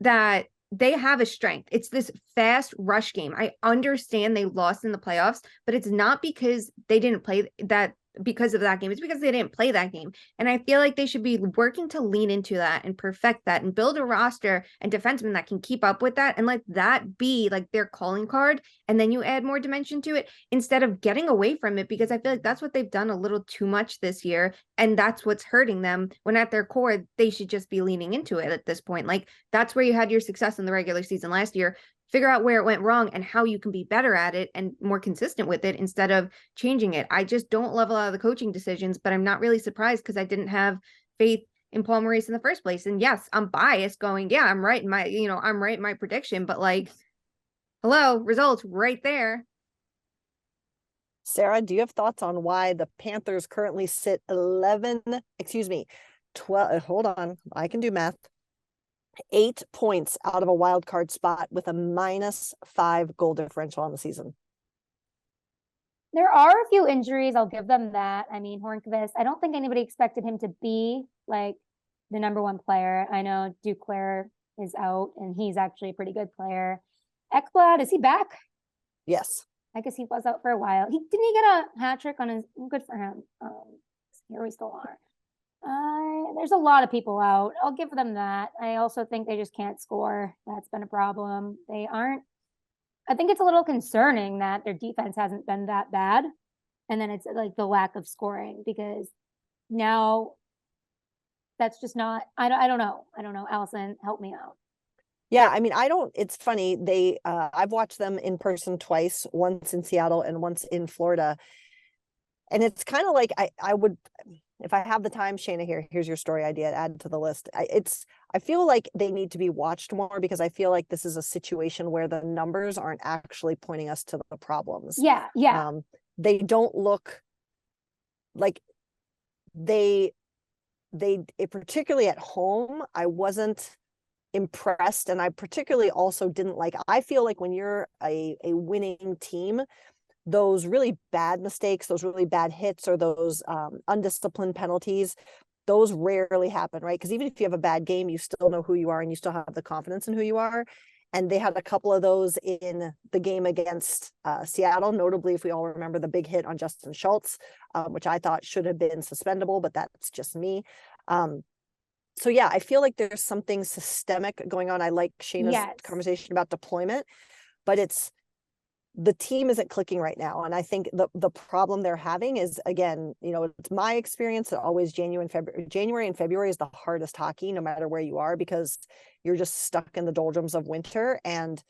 that they have a strength. It's this fast rush game. I understand they lost in the playoffs, but it's not because they didn't play that because of that game. It's because they didn't play that game. And I feel like they should be working to lean into that and perfect that and build a roster and defensemen that can keep up with that and let that be like their calling card. And then you add more dimension to it instead of getting away from it, because I feel like that's what they've done a little too much this year. And that's what's hurting them, when at their core, they should just be leaning into it at this point. Like that's where you had your success in the regular season last year. Figure out where it went wrong and how you can be better at it and more consistent with it instead of changing it. I just don't love a lot of the coaching decisions, but I'm not really surprised because I didn't have faith in Paul Maurice in the first place. And yes, I'm biased going, yeah, I'm right in my, I'm right in my prediction, but like, hello, results right there. Sarah, do you have thoughts on why the Panthers currently sit 12, hold on, I can do math. 8 points out of a wild card spot with a -5 goal differential on the season? There are a few injuries. I'll give them that. I mean, Hornqvist, I don't think anybody expected him to be like the number one player. I know Duclair is out and he's actually a pretty good player. Ekblad, is he back? Yes. I guess he was out for a while. Didn't he get a hat trick on his, good for him. Here we still are. There's a lot of people out. I'll give them that. I also think they just can't score. That's been a problem. I think it's a little concerning that their defense hasn't been that bad. And then it's like the lack of scoring, because now that's just not, I don't know. Allison, help me out. Yeah, I mean, it's funny. I've watched them in person twice, once in Seattle and once in Florida. And it's kind of like, I would, if I have the time, Shayna, here's your story idea, add to the list. I feel like they need to be watched more, because I feel like this is a situation where the numbers aren't actually pointing us to the problems. Yeah. They don't look like they particularly at home, I wasn't impressed. And I particularly also didn't like, I feel like when you're a winning team, those really bad mistakes, those really bad hits, or those undisciplined penalties, those rarely happen, right? Because even if you have a bad game, you still know who you are and you still have the confidence in who you are. And they had a couple of those in the game against Seattle, notably, if we all remember, the big hit on Justin Schultz, which I thought should have been suspendable, but that's just me. So yeah, I feel like there's something systemic going on. I like Shayna's conversation about deployment, but the team isn't clicking right now. And I think the problem they're having is, again, it's my experience that always January and February is the hardest hockey, no matter where you are, because you're just stuck in the doldrums of winter and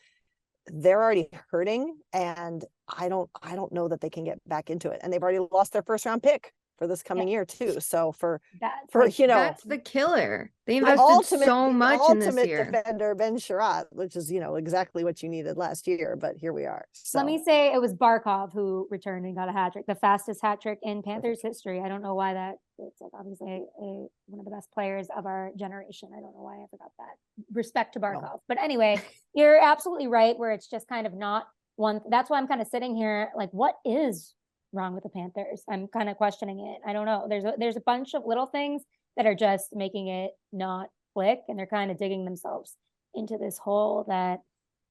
they're already hurting. And I don't know that they can get back into it. And they've already lost their first round pick for this coming year too. So that's the killer. They invested so much in this year. Ultimate defender Ben Sherratt, which is exactly what you needed last year, but here we are. So. Let me say it was Barkov who returned and got a hat trick, the fastest hat trick in Panthers history. I don't know why that. It's like obviously one of the best players of our generation. I don't know why I forgot that. Respect to Barkov, But anyway, you're absolutely right. Where it's just kind of not one. That's why I'm kind of sitting here like, what is wrong with the Panthers? I'm kind of questioning it. I don't know. There's a bunch of little things that are just making it not click, and they're kind of digging themselves into this hole that,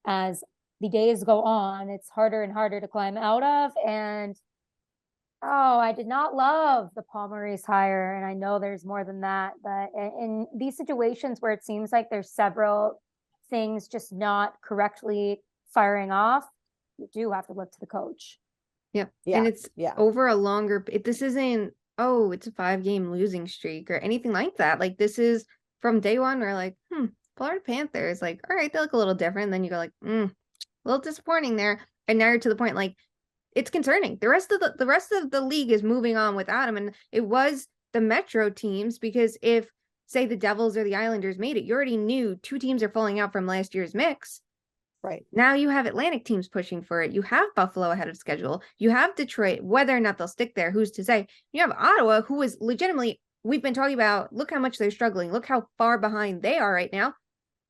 as the days go on, it's harder and harder to climb out of. And I did not love the Paul Maurice hire, and I know there's more than that, but in these situations where it seems like there's several things just not correctly firing off, you do have to look to the coach. Yeah. And it's over a longer, this isn't, it's a 5-game losing streak or anything like that. Like, this is from day one, we're like, Florida Panthers, like, all right, they look a little different. And then you go like, a little disappointing there. And now you're to the point, like, it's concerning. The rest of the league is moving on without him. And it was the Metro teams, because if say the Devils or the Islanders made it. You already knew 2 teams are falling out from last year's mix. Right. Now you have Atlantic teams pushing for it. You have Buffalo ahead of schedule. You have Detroit, whether or not they'll stick there, who's to say? You have Ottawa, who is legitimately, we've been talking about, look how much they're struggling. Look how far behind they are right now.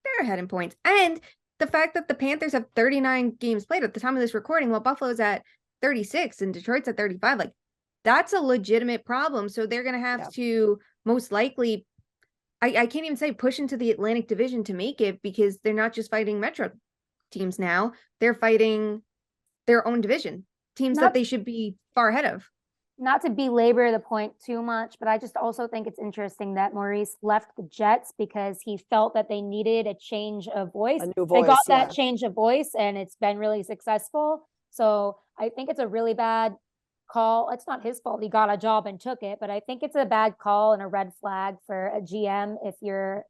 They're ahead in points. And the fact that the Panthers have 39 games played at the time of this recording, while Buffalo's at 36 and Detroit's at 35, like, that's a legitimate problem. So they're going to have to most likely, I can't even say push into the Atlantic Division to make it, because they're not just fighting Metro teams now. They're fighting their own division, teams that they should be far ahead of. Not to belabor the point too much, but I just also think it's interesting that Maurice left the Jets because he felt that they needed a change of voice. A new voice, they got that change of voice, and it's been really successful. So I think it's a really bad call. It's not his fault. He got a job and took it, but I think it's a bad call and a red flag for a GM if you're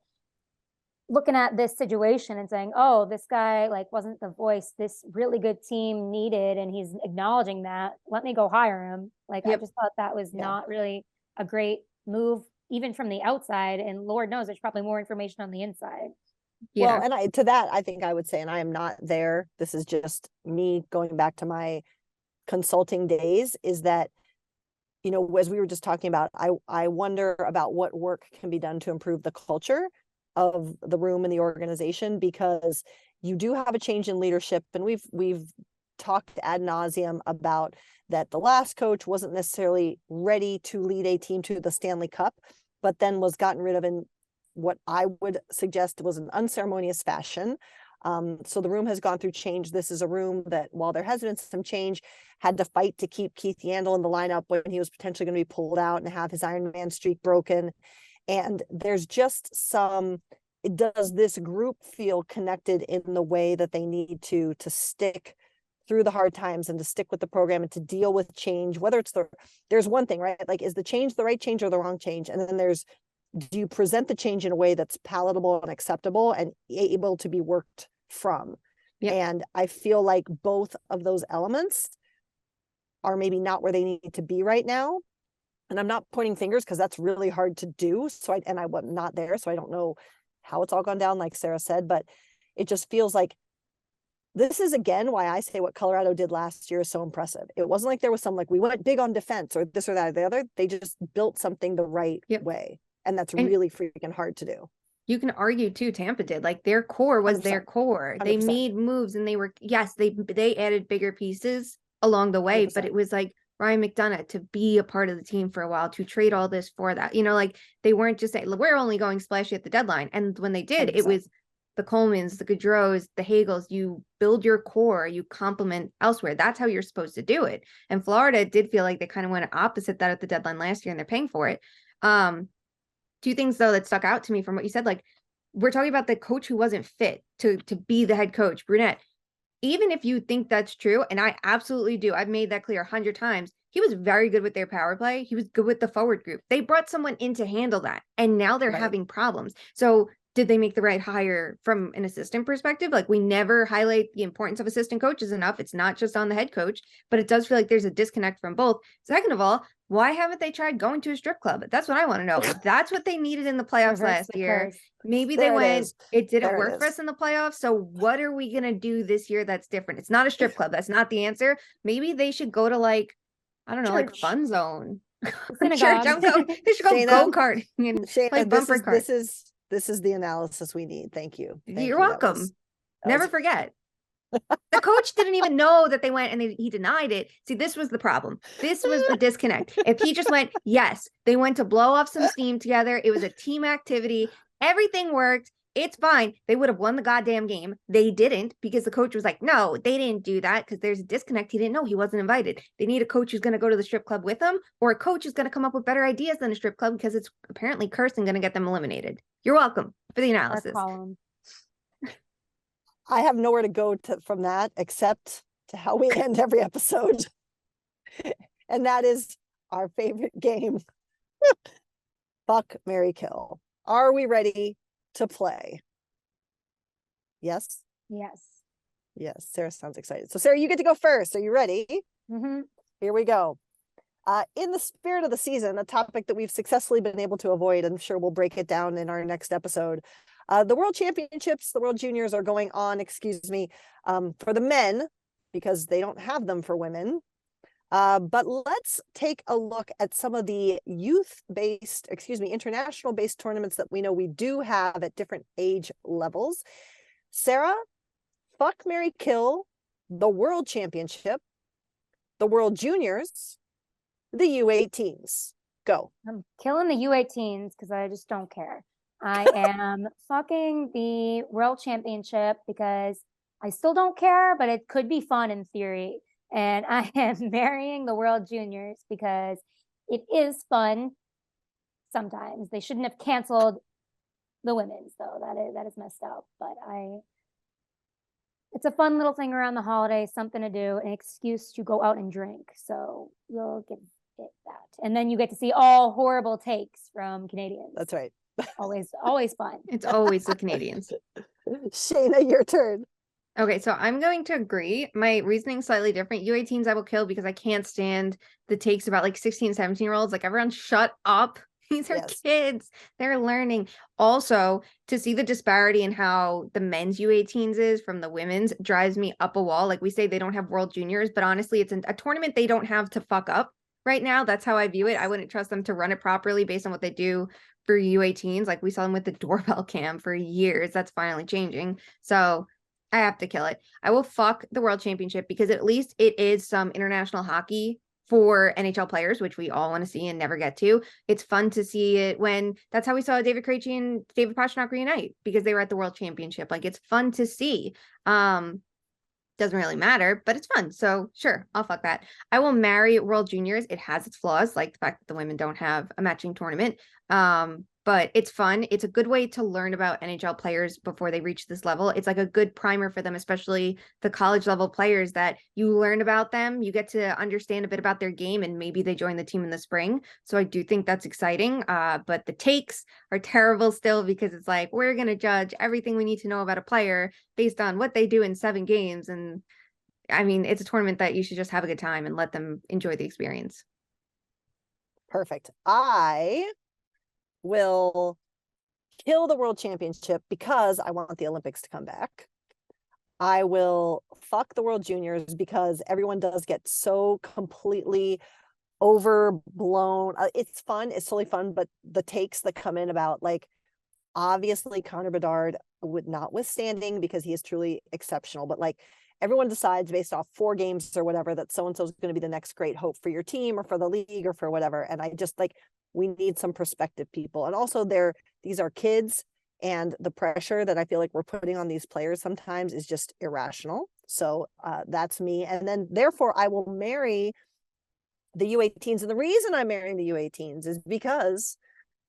looking at this situation and saying, oh, this guy like wasn't the voice this really good team needed, and he's acknowledging that, let me go hire him. Like, I just thought that was not really a great move, even from the outside, and Lord knows there's probably more information on the inside. Well, and to that, I think I would say, and I am not there, this is just me going back to my consulting days, is that, you know, as we were just talking about, I wonder about what work can be done to improve the culture of the room and the organization, because you do have a change in leadership, and we've talked ad nauseum about that the last coach wasn't necessarily ready to lead a team to the Stanley Cup, but then was gotten rid of in what I would suggest was an unceremonious fashion. So the room has gone through change. This is a room that, while there has been some change, had to fight to keep Keith Yandle in the lineup when he was potentially going to be pulled out and have his Iron Man streak broken. And there's just does this group feel connected in the way that they need to stick through the hard times and to stick with the program and to deal with change, whether it's there's one thing, right? Like, is the change the right change or the wrong change? And then do you present the change in a way that's palatable and acceptable and able to be worked from? Yep. And I feel like both of those elements are maybe not where they need to be right now. And I'm not pointing fingers because that's really hard to do. So I was not there, so I don't know how it's all gone down, like Sarah said, but it just feels like this is, again, why I say what Colorado did last year is so impressive. It wasn't like there was some, like, we went big on defense or this or that or the other. They just built something the right way. And that's really freaking hard to do. You can argue too, Tampa did. Like, their core was 100%. Their core. 100%. They made moves, and they added bigger pieces along the way, 100%. But it was like Ryan McDonough to be a part of the team for a while, to trade all this for that. You know, like, they weren't just saying, we're only going splashy at the deadline. And when they did, 100%. It was the Colemans, the Gaudreaus, the Hagels. You build your core, you complement elsewhere. That's how you're supposed to do it. And Florida did feel like they kind of went opposite that at the deadline last year, and they're paying for it. Two things, though, that stuck out to me from what you said, like, we're talking about the coach who wasn't fit to be the head coach, Brunette. Even if you think that's true, and I absolutely do, I've made that clear 100 times, he was very good with their power play. He was good with the forward group. They brought someone in to handle that, and now they're having problems. So did they make the right hire from an assistant perspective? Like, we never highlight the importance of assistant coaches enough. It's not just on the head coach, but it does feel like there's a disconnect from both. Second of all, why haven't they tried going to a strip club? That's what I want to know. That's what they needed in the playoffs last year. Maybe they went, it didn't work for us in the playoffs. So what are we going to do this year that's different? It's not a strip club. That's not the answer. Maybe they should go to, like, I don't know, like Fun Zone. They should go go-karting and play bumper cars. This is the analysis we need. Thank you. You're welcome. Never forget. The coach didn't even know that they went, and he denied it. See, this was the problem. This was the disconnect. If he just went, yes, they went to blow off some steam together. It was a team activity. Everything worked. It's fine. They would have won the goddamn game. They didn't, because the coach was like, no, they didn't do that, because there's a disconnect. He didn't know. He wasn't invited. They need a coach who's going to go to the strip club with them, or a coach who's going to come up with better ideas than a strip club, because it's apparently cursed and going to get them eliminated. You're welcome for the analysis. I have nowhere to go from that except to how we end every episode. And that is our favorite game. Fuck, marry, kill. Are we ready to play? Yes? Yes. Yes. Sarah sounds excited. So Sarah, you get to go first. Are you ready? Mm-hmm. Here we go. in the spirit of the season, a topic that we've successfully been able to avoid, I'm sure we'll break it down in our next episode. The World Championships, the World Juniors are going on, for the men, because they don't have them for women. But let's take a look at some of the international-based tournaments that we know we do have at different age levels. Sarah, fuck, marry, kill the World Championship, the World Juniors, the U18s. Go. I'm killing the U18s because I just don't care. I am fucking the World Championship because I still don't care, but it could be fun in theory. And I am marrying the World Juniors because it is fun sometimes. They shouldn't have canceled the women's, though. That is messed up. But it's a fun little thing around the holidays, something to do, an excuse to go out and drink. So you'll give it that. And then you get to see all horrible takes from Canadians. That's right. Always fun. It's always the Canadians. Shayna, your turn. Okay, so I'm going to agree. My reasoning slightly different. U18s I will kill because I can't stand the takes about like 16, 17-year-olds. Like, everyone shut up. These are kids. They're learning. Also, to see the disparity in how the men's U18s is from the women's drives me up a wall. Like we say, they don't have World Juniors, but honestly, it's a tournament they don't have to fuck up right now. That's how I view it. I wouldn't trust them to run it properly based on what they do for U18s. Like, we saw them with the doorbell cam for years. That's finally changing. So I have to kill it. I will fuck the World Championship because at least it is some international hockey for NHL players, which we all want to see and never get to. It's fun to see it that's how we saw David Krejci and David Pastrnak reunite, because they were at the World Championship. Like, it's fun to see. Doesn't really matter, but it's fun. So sure, I'll fuck that. I will marry World Juniors. It has its flaws, like the fact that the women don't have a matching tournament. But it's fun. It's a good way to learn about NHL players before they reach this level. It's like a good primer for them, especially the college level players, that you learn about them. You get to understand a bit about their game, and maybe they join the team in the spring. So I do think that's exciting. But the takes are terrible still, because it's like, we're going to judge everything we need to know about a player based on what they do in 7 games. And I mean, it's a tournament that you should just have a good time and let them enjoy the experience. Perfect. I will kill the World Championship because I want the Olympics to come back. I will fuck the World Juniors because everyone does get so completely overblown. It's fun. It's totally fun. But the takes that come in about, like, obviously Connor Bedard, notwithstanding, because he is truly exceptional, but like, everyone decides based off 4 games or whatever that so-and-so is going to be the next great hope for your team or for the league or for whatever. And I just, like, we need some perspective people. And also these are kids, and the pressure that I feel like we're putting on these players sometimes is just irrational. So that's me. And then therefore I will marry the U18s. And the reason I'm marrying the U18s is because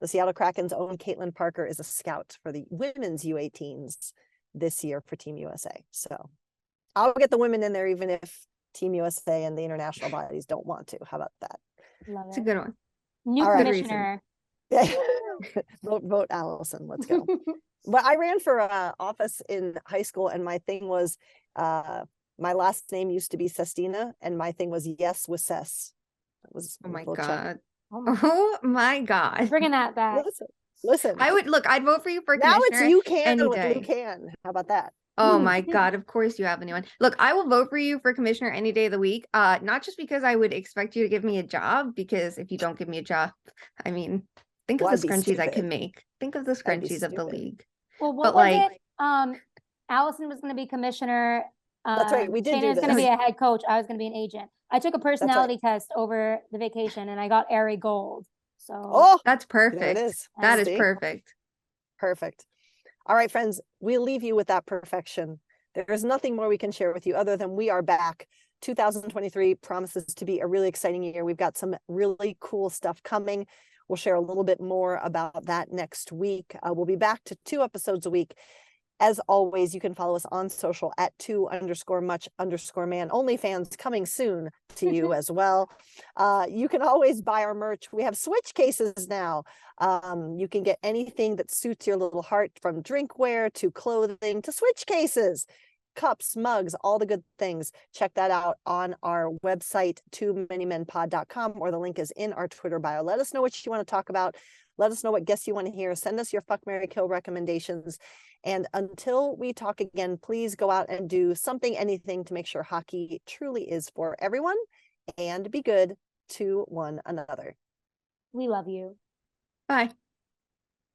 the Seattle Kraken's own Caitlin Parker is a scout for the women's U18s this year for Team USA. So I'll get the women in there, even if Team USA and the international bodies don't want to. How about that? Love it. It's a good one. New commissioner. vote Allison. Let's go. But I ran for office in high school, and my thing was my last name used to be Sestina, and my thing was yes with Sess. That was Oh my God. God. Oh my God. Bringing that back. Listen. I'd vote for you for now commissioner. it's you can any with day. Lou Can. How about that? Oh my God, of course you have a new one. Look, I will vote for you for commissioner any day of the week. Not just because I would expect you to give me a job, because if you don't give me a job, I mean, think of the scrunchies I can make. Think of the scrunchies of the league. Well, what was it? Allison was going to be commissioner. That's right. We did Shayna do was this. going to be a head coach. I was going to be an agent. I took a personality test over the vacation, and I got Airy Gold. So that's perfect. There it is. That is perfect. Perfect. All right, friends, we'll leave you with that perfection. There's nothing more we can share with you other than we are back. 2023 promises to be a really exciting year. We've got some really cool stuff coming. We'll share a little bit more about that next week. We'll be back to 2 episodes a week. As always, you can follow us on social at 2_much_man. OnlyFans coming soon to you as well. You can always buy our merch. We have switch cases now. You can get anything that suits your little heart, from drinkware to clothing to switch cases. cups, mugs, all the good things. Check that out on our website, toomanymenpod.com, or the link is in our Twitter bio. Let us know what you want to talk about. Let us know what guests you want to hear. Send us your fuck, marry, kill recommendations. And until we talk again, please go out and do something, anything to make sure hockey truly is for everyone, and be good to one another. We love you. Bye.